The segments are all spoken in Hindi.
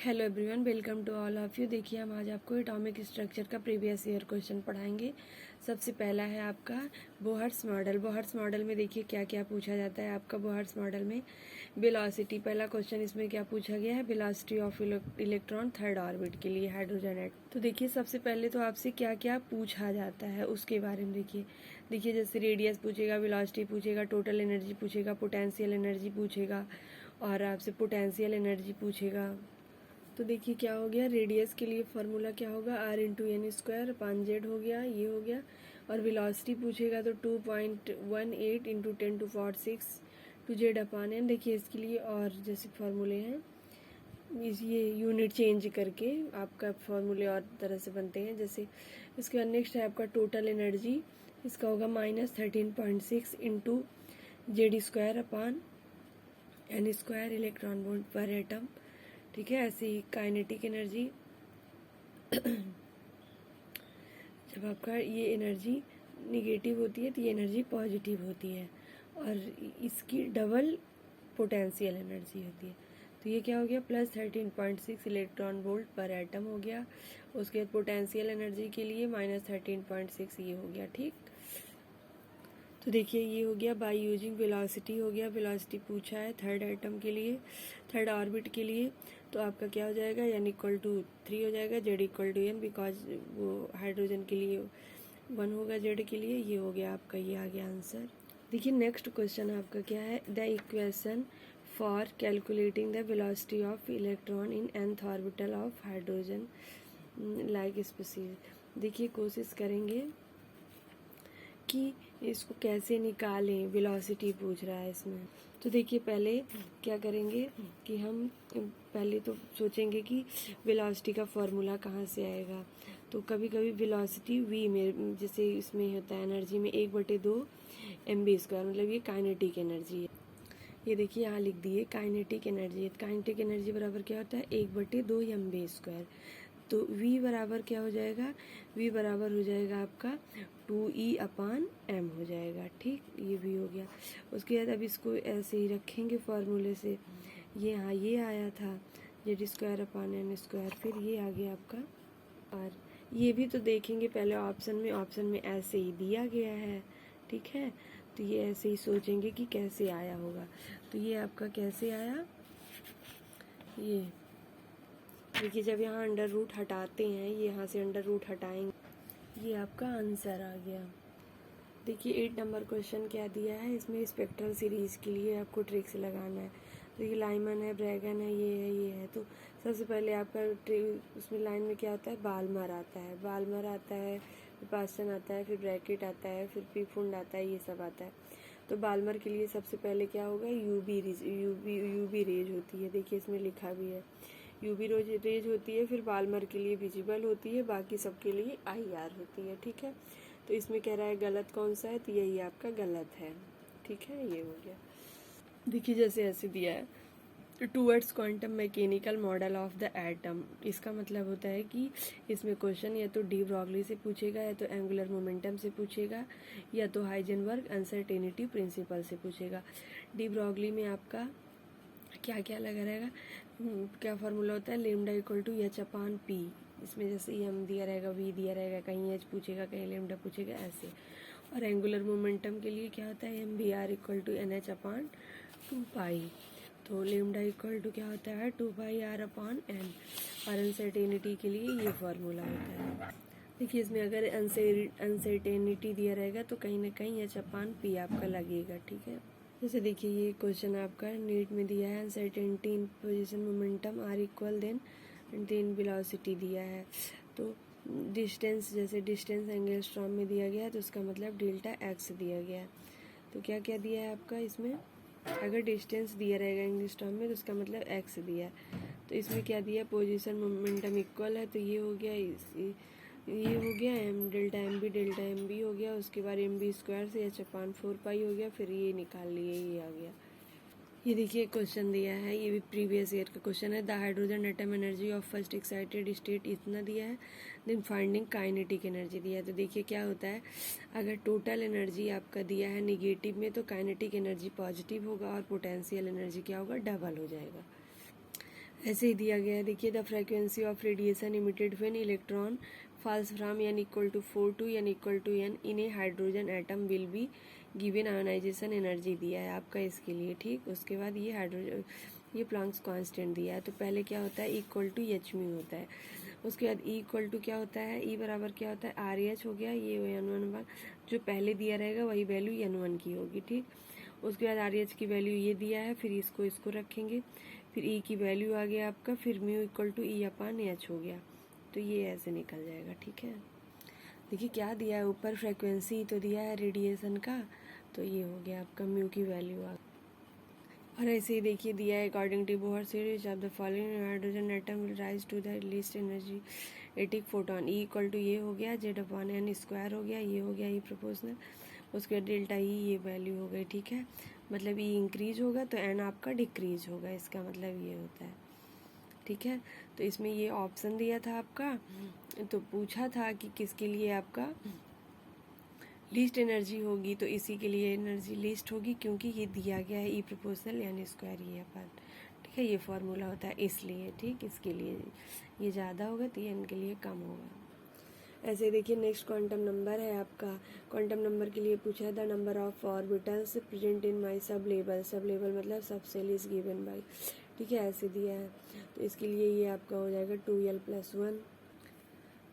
Hello everyone, welcome to all of you. देखिए, हम आज आपको एटॉमिक स्ट्रक्चर का प्रीवियस ईयर क्वेश्चन पढ़ाएंगे। सबसे पहला है आपका बोहर्स मॉडल। बोहर्स मॉडल में देखिए क्या क्या पूछा जाता है आपका बोहर्स मॉडल में। वेलोसिटी, पहला क्वेश्चन इसमें क्या पूछा गया है, velocity of electron third orbit के लिए हाइड्रोजन एटम। तो देखिए सबसे पहले तो आपसे क्या क्या पूछा जाता है उसके बारे में देखिए जैसे रेडियस पूछेगा, वेलोसिटी पूछेगा, टोटल एनर्जी पूछेगा, पोटेंशियल एनर्जी पूछेगा और आपसे पोटेंशियल एनर्जी पूछेगा। तो देखिए क्या हो गया, रेडियस के लिए फॉर्मूला क्या होगा, r into n square upon Z हो गया, ये हो गया। और वेलोसिटी पूछेगा तो 2.18 into 10⁶ to Z upon n. देखिए इसके लिए और जैसे फॉर्मूले हैं ये यूनिट चेंज करके आपका फॉर्मूले और तरह से बनते हैं। जैसे इसके बाद नेक्स्ट है आपका टोटल एनर्जी, इसका होगा -13.6 into Z square upon n square electron volt per atom. ठीक है, ऐसे ही काइनेटिक एनर्जी जब आपका ये एनर्जी निगेटिव होती है तो ये एनर्जी पॉजिटिव होती है और इसकी डबल पोटेंशियल एनर्जी होती है। तो ये क्या हो गया, +13.6 इलेक्ट्रॉन वोल्ट पर एटम हो गया। उसके बाद पोटेंशियल एनर्जी के लिए -13.6 ये हो गया। ठीक, तो देखिए ये हो गया बाय यूजिंग वेलोसिटी हो गया। वेलोसिटी पूछा है थर्ड एटम के लिए, थर्ड ऑर्बिट के लिए। तो आपका क्या हो जाएगा, यानी इक्वल टू 3 हो जाएगा, Z equal to n, because वो हाइड्रोजन के लिए 1 होगा, जेड के लिए ये हो गया आपका, ये आ गया आंसर। देखिए नेक्स्ट क्वेश्चन आपका क्या है, the equation for calculating the velocity of electron in nth orbital of hydrogen like species. देखिए कोशिश करेंगे कि इसको कैसे निकालें, वेलोसिटी पूछ रहा है इसमें। तो देखिए पहले क्या करेंगे कि हम पहले तो सोचेंगे कि वेलोसिटी का फॉर्मूला कहाँ से आएगा। तो कभी कभी वेलोसिटी v में, जैसे इसमें होता है एनर्जी में 1/2 mv², मतलब ये काइनेटिक एनर्जी है। ये देखिए यहाँ लिख दिए काइनेटिक एनर्जी। काइनेटिक एनर्जी बराबर क्या होता है, 1/2 mv²। तो v बराबर क्या हो जाएगा, v बराबर हो जाएगा आपका 2E/m हो जाएगा। ठीक, ये v हो गया। उसके बाद अब इसको ऐसे ही रखेंगे फॉर्मूले से। ये हाँ ये आया था Z²/n², फिर ये आ गया आपका। और ये भी तो देखेंगे पहले ऑप्शन में ऐसे ही दिया गया है। ठीक है, तो ये ऐसे ही सोचेंगे कि कैसे आया होगा। तो ये आपका कैसे आया, ये देखिए जब यहाँ अंडर रूट हटाते हैं, ये यहाँ से अंडर रूट हटाएंगे, ये आपका आंसर आ गया। देखिए 8 नंबर क्वेश्चन क्या दिया है, इसमें स्पेक्ट्रल सीरीज के लिए आपको ट्रिक्स लगाना है। तो ये लाइमन है, ब्रैगन है, ये है। तो सबसे पहले आपका उसमें लाइन में क्या होता है, बाल्मर आता है, फिर पास्टन आता है, फिर ब्रैकेट आता है, फिर पीफुंड आता है, ये सब आता है। तो बाल्मर के लिए सबसे पहले क्या होगा, यूबी रेज होती है। देखिए इसमें लिखा भी है यूबी रेज होती है, फिर बाल्मर के लिए विजिबल होती है, बाकी सबके लिए IR होती है। ठीक है, तो इसमें कह रहा है गलत कौन सा है, तो यही आपका गलत है। ठीक है, ये हो गया। देखिए जैसे ऐसे दिया है towards quantum mechanical model of the atom. इसका मतलब होता है कि इसमें क्वेश्चन या तो डी ब्रॉगली से पूछेगा, या तो एंगुलर मोमेंटम से पूछेगा, या तो हाइजेनबर्ग अनसर्टेनिटी प्रिंसिपल से पूछेगा। डी ब्रॉगली में आपका क्या क्या लगा रहेगा, क्या फॉर्मूला होता है, लैम्डा इक्वल टू h/p। इसमें जैसे m दिया रहेगा, v दिया रहेगा, कहीं h पूछेगा, कहीं लैम्डा पूछेगा, ऐसे। और एंगुलर मोमेंटम के लिए क्या होता है, mvr इक्वल टू nh/2π। तो लैम्डा इक्वल टू क्या होता है, 2πr/n। और अनसर्टेनिटी के लिए ये फॉर्मूला होता है। देखिए इसमें अगर अनसर्टेनिटी दिया रहेगा तो कहीं ना कहीं h/p आपका लगेगा। ठीक है, जैसे देखिए ये क्वेश्चन आपका नीट में दिया है, uncertainty in position momentum r equal then velocity दिया है। तो डिस्टेंस, जैसे डिस्टेंस एंगस्ट्रॉम में दिया गया है तो उसका मतलब डेल्टा x दिया गया है। तो क्या क्या दिया है आपका इसमें, अगर डिस्टेंस दिया रहेगा एंगस्ट्रॉम में तो उसका मतलब x दिया है। तो इसमें क्या दिया, पोजीशन मोमेंटम इक्वल है, तो ये हो गया डेल्टा एम बी हो गया। उसके बाद mv² से h/4π हो गया, फिर ये निकाल लिए, ये आ गया। ये देखिए क्वेश्चन दिया है, ये भी प्रीवियस ईयर का क्वेश्चन है। The hydrogen atom energy of first excited state इतना दिया है, देन फाइंडिंग काइनेटिक एनर्जी दिया है। तो देखिए क्या होता है, अगर टोटल एनर्जी आपका दिया है निगेटिव में तो काइनेटिक एनर्जी पॉजिटिव होगा और पोटेंशियल एनर्जी क्या होगा, डबल हो जाएगा। ऐसे ही दिया गया है, देखिए the frequency of radiation emitted when electron falls from n equal to 4 to n equal to n in a hydrogen atom will be given ionization energy दिया है आपका इसके लिए, ठीक। उसके बाद ये हाइड्रोजन, ये प्लैंक्स कांस्टेंट दिया है। तो पहले क्या होता है, इक्वल टू एच म्यू होता है। उसके बाद ई इक्वल टू क्या होता है, ई बराबर क्या होता है, आर एच हो गया, ये n1 जो पहले दिया रहेगा वही वैल्यू n1 की होगी, ठीक। उसके बाद आर एच की वैल्यू ये दिया है, फिर इसको रखेंगे, फिर ई की वैल्यू आ गया आपका, फिर mu equal to E upon H हो गया। तो ये ऐसे निकल जाएगा, ठीक है। देखिए क्या दिया है ऊपर, फ्रीक्वेंसी तो दिया है रेडिएशन का, तो ये हो गया आपका म्यू की वैल्यू आ। और ऐसे ही देखिए दिया है according to Bohr series of the following hydrogen atom will rise to the least energy attic photon, E equal to ये हो गया, जेड अपॉन एन स्क्वायर हो गया, ये हो गया ई प्रोपोर्शनल। उसके बाद डेल्टा ई ये वैल्यू हो गई, ठीक है। मतलब ई इंक्रीज होगा तो एन आपका डिक्रीज होगा, इसका मतलब ये होता है, ठीक है। तो इसमें ये ऑप्शन दिया था आपका, तो पूछा था कि किसके लिए आपका लीस्ट एनर्जी होगी, तो इसी के लिए एनर्जी लीस्ट होगी, क्योंकि ये दिया गया है ई प्रोपोर्शनल यानी स्क्वायर ये अपन, ठीक है। ये फॉर्मूला होता है इसलिए, ठीक। इसके लिए ये ज़्यादा होगा तो ये इनके लिए कम होगा। ऐसे देखिए नेक्स्ट क्वांटम नंबर है आपका, क्वांटम नंबर के लिए पूछा है the number of orbitals present in my sub level मतलब सब सेल इज गिवन बाई, ठीक है, ऐसे दिया है। तो इसके लिए ये आपका हो जाएगा 2l+1।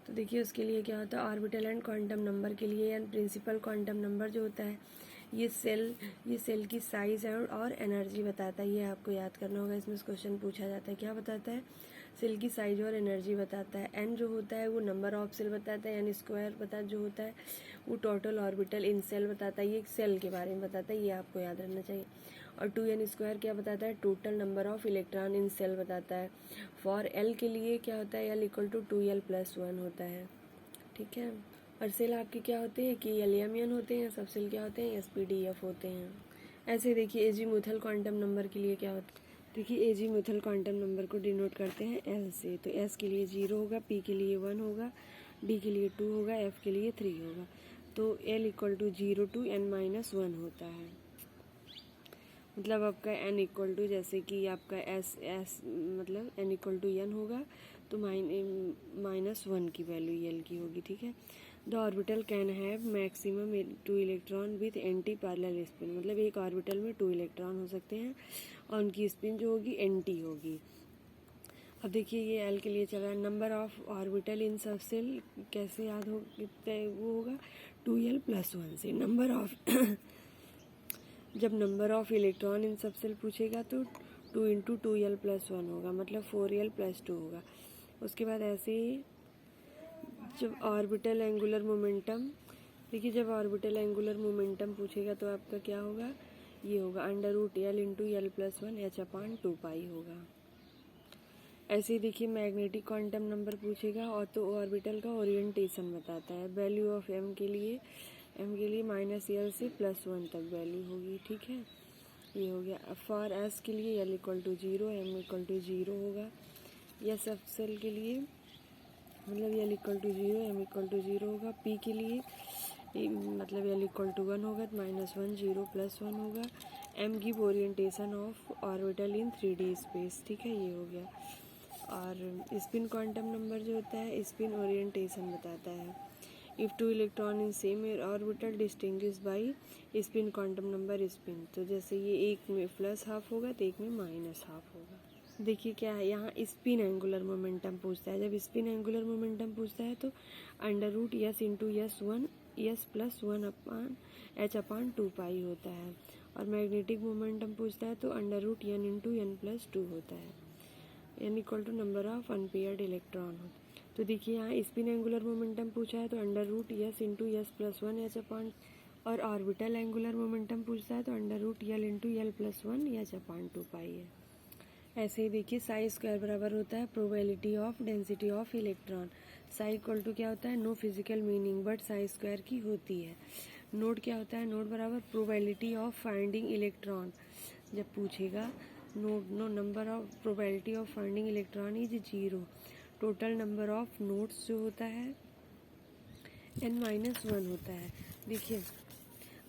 तो देखिए उसके लिए क्या होता है, ऑर्बिटल एंड क्वांटम नंबर के लिए एंड प्रिंसिपल क्वांटम नंबर जो होता है ये सेल की साइज और एनर्जी बताता है, ये आपको याद करना होगा। इसमें क्वेश्चन पूछा जाता है, क्या बताता है, सेल की साइज और एनर्जी बताता है। एन जो होता है वो नंबर ऑफ सेल बताता है, यानी स्क्वायर बता जो होता है वो टोटल ऑर्बिटल इन सेल बताता है, ये सेल के बारे में बताता है, ये आपको याद रखना चाहिए। और 2n स्क्वायर क्या बताता है, total number of electron in shell बताता है। फॉर एल के लिए क्या होता है, एल इक्वल टू 2l+1 होता है, ठीक है। और सेल आपके क्या होते हैं कि एलियमियन होते हैं, सब सेल क्या होते हैं SPDF होते हैं। ऐसे देखिए एजीमुथल क्वांटम नंबर के लिए क्या होता है, देखिए एजीमुथल क्वांटम नंबर को डिनोट करते हैं L से। तो S के लिए 0 होगा, P के लिए 1 होगा, D के लिए 2 होगा, F के लिए 3 होगा। तो L equal to 0 to n-1 होता है, मतलब आपका n इक्वल टू जैसे कि आपका S मतलब n इक्वल टू n होगा तो -1 की वैल्यू L की होगी, ठीक है। The orbital can have maximum 2 electron with anti parallel spin, मतलब एक ऑर्बिटल में 2 इलेक्ट्रॉन हो सकते हैं और उनकी स्पिन जो होगी एंटी होगी। अब देखिए ये L के लिए चला है, नंबर ऑफ ऑर्बिटल इन सब सेल कैसे याद हो, वो होगा 2l+1 से। नंबर ऑफ जब नंबर ऑफ इलेक्ट्रॉन इन सब सेल पूछेगा तो 2 × 2l+1 होगा, मतलब 4l+2 होगा। उसके बाद ऐसे ही जब ऑर्बिटल एंगुलर मोमेंटम, देखिए जब ऑर्बिटल एंगुलर मोमेंटम पूछेगा तो आपका क्या होगा, ये होगा √L × l+1 h/2π होगा। ऐसे ही देखिए मैग्नेटिक क्वांटम नंबर पूछेगा और तो ऑर्बिटल का ओरिएंटेशन बताता है। वैल्यू ऑफ m के लिए -L से +1 तक वैल्यू होगी, ठीक है, ये हो गया। फॉर S के लिए L equal to 0 m equal to 0 होगा। या सब सेल के लिए मतलब L equal to 0 m equal to 0 होगा। P के लिए मतलब L इक्वल टू 1 होगा, -1 0 +1 होगा। M give orientation of orbital in 3D space, ठीक है, ये हो गया। और स्पिन क्वांटम नंबर जो होता है स्पिन ओरिएंटेशन बताता है। If 2 electron in same orbital distinguish by spin quantum number spin, तो जैसे ये एक में +½ होगा तो एक में -½ होगा। देखिए क्या है यहाँ स्पिन एंगुलर मोमेंटम पूछता है। जब स्पिन एंगुलर मोमेंटम पूछता है तो √S × S+1 h/2π होता है। और मैग्नेटिक मोमेंटम पूछता है तो √N × n+2 होता है, n equal to number of unpaired electron होता है। तो देखिए यहाँ स्पिन एंगुलर मोमेंटम पूछा है तो √S × S+1 h/, और ऑर्बिटल एंगुलर मोमेंटम पूछता है तो √L × l+1 h/2π है। ऐसे ही देखिए साई स्क्वायर बराबर होता है probability of density of electron. Psi equal to क्या होता है, no physical meaning but psi square की होती है। नोट क्या होता है, नोट बराबर प्रोबेबिलिटी ऑफ फाइंडिंग इलेक्ट्रॉन। जब पूछेगा no number of probability of finding electron is 0, total number of nodes जो होता है n-1 होता है। देखिए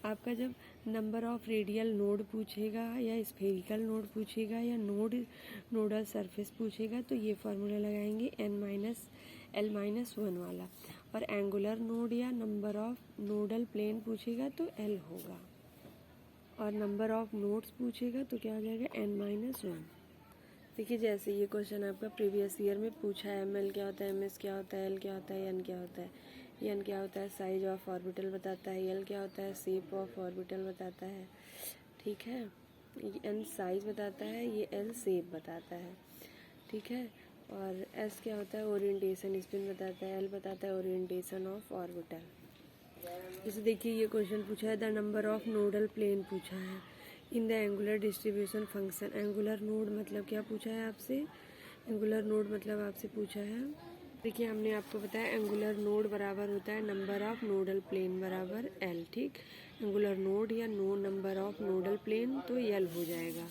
आपका जब नंबर ऑफ रेडियल नोड पूछेगा या स्फेरिकल नोड पूछेगा या नोडल सरफेस पूछेगा तो ये फार्मूला लगाएंगे L-1 वाला। और एंगुलर नोड या नंबर ऑफ नोडल प्लेन पूछेगा तो L होगा। और नंबर ऑफ नोड्स पूछेगा तो क्या हो जाएगा N-1। देखिए जैसे ये क्वेश्चन आपका प्रीवियस ईयर में पूछा है, ML क्या होता है, MS क्या होता है, L क्या होता है, N क्या होता है। N क्या होता है, साइज ऑफ ऑर्बिटल बताता है। L क्या होता है, शेप ऑफ ऑर्बिटल बताता है। ठीक है, N साइज बताता है, ये L शेप बताता है। ठीक है, और S क्या होता है, ओरिएंटेशन स्पिन बताता है। L बताता है ओरिएंटेशन ऑफ ऑर्बिटल। जैसे देखिए ये क्वेश्चन पूछा है, the number of nodal plane पूछा है in the angular distribution function. Angular node मतलब क्या पूछा है आपसे, एंगुलर नोड मतलब आपसे पूछा है, देखिए हमने आपको बताया एंगुलर नोड बराबर होता है नंबर ऑफ नोडल प्लेन बराबर L। ठीक, एंगुलर नोड या नंबर ऑफ नोडल प्लेन तो L हो जाएगा।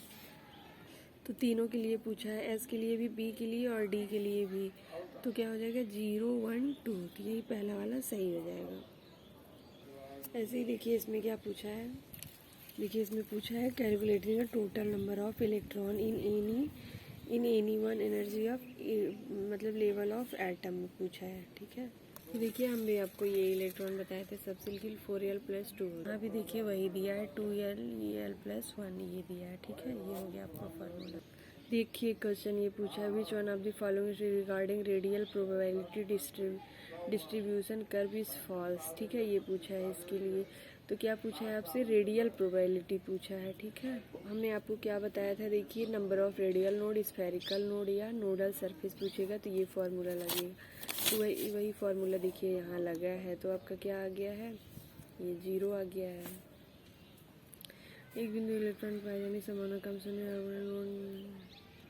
तो तीनों के लिए पूछा है, S के लिए भी, B के लिए और D के लिए भी। तो क्या हो जाएगा 0, 1, 2, तो यही पहला वाला सही हो जाएगा। ऐसे ही देखिए इसमें क्या पूछा है, देखिए इसमें पूछा है calculating total number of electron in any one energy of मतलब लेवल ऑफ एटम में पूछा है। ठीक है, तो देखिए हम भी आपको ये इलेक्ट्रॉन बताए थे सबसे, लेकिन 4l+2। यहाँ भी देखिए वही दिया है 2l+1 ये दिया है। ठीक है, ये हो गया आपका फार्मूला। देखिए क्वेश्चन ये पूछा है, which one of the following regarding radial probability distribution curve is false. ठीक है, ये पूछा है इसके लिए। तो क्या पूछा है आपसे, रेडियल प्रोबेबिलिटी पूछा है। ठीक है, हमने आपको क्या बताया था, देखिए number of radial node, spherical node या नोडल सरफेस पूछेगा तो ये फार्मूला लगेगा। तो वही फार्मूला देखिए यहाँ लगा है, तो आपका क्या आ गया है, ये 0 आ गया है। एक बिंदु इलेक्ट्रॉन पाए जाने समाना कम समय,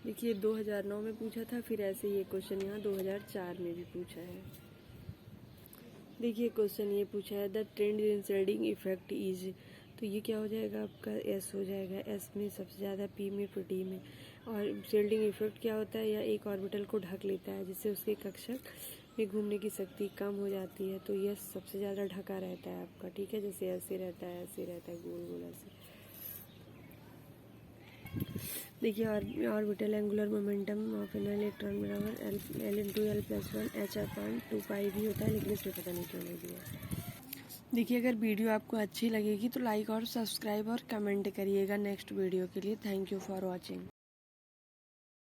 देखिए 2009 में पूछा था, फिर ऐसे ये क्वेश्चन यहाँ 2004 में भी पूछा है। देखिए क्वेश्चन ये पूछा है, the trend in shielding effect is, तो ये क्या हो जाएगा आपका S हो जाएगा। S में सबसे ज़्यादा, P में, फिर D में। और शेल्डिंग इफेक्ट क्या होता है, या एक ऑर्बिटल को ढक लेता है जिससे उसके कक्षक में घूमने की शक्ति कम हो जाती है, तो यह सबसे ज़्यादा ढका रहता है आपका। ठीक है, जैसे ऐसे रहता है, ऐसे रहता है, गोल गोल ऐसे। देखिए orbital angular momentum of an electron बराबर L×L+1 h/2π भी होता है, लेकिन इसमें पता नहीं क्यों नहीं दिया। देखिए अगर वीडियो आपको अच्छी लगेगी तो लाइक और सब्सक्राइब और कमेंट करिएगा नेक्स्ट वीडियो के लिए। Thank you for watching.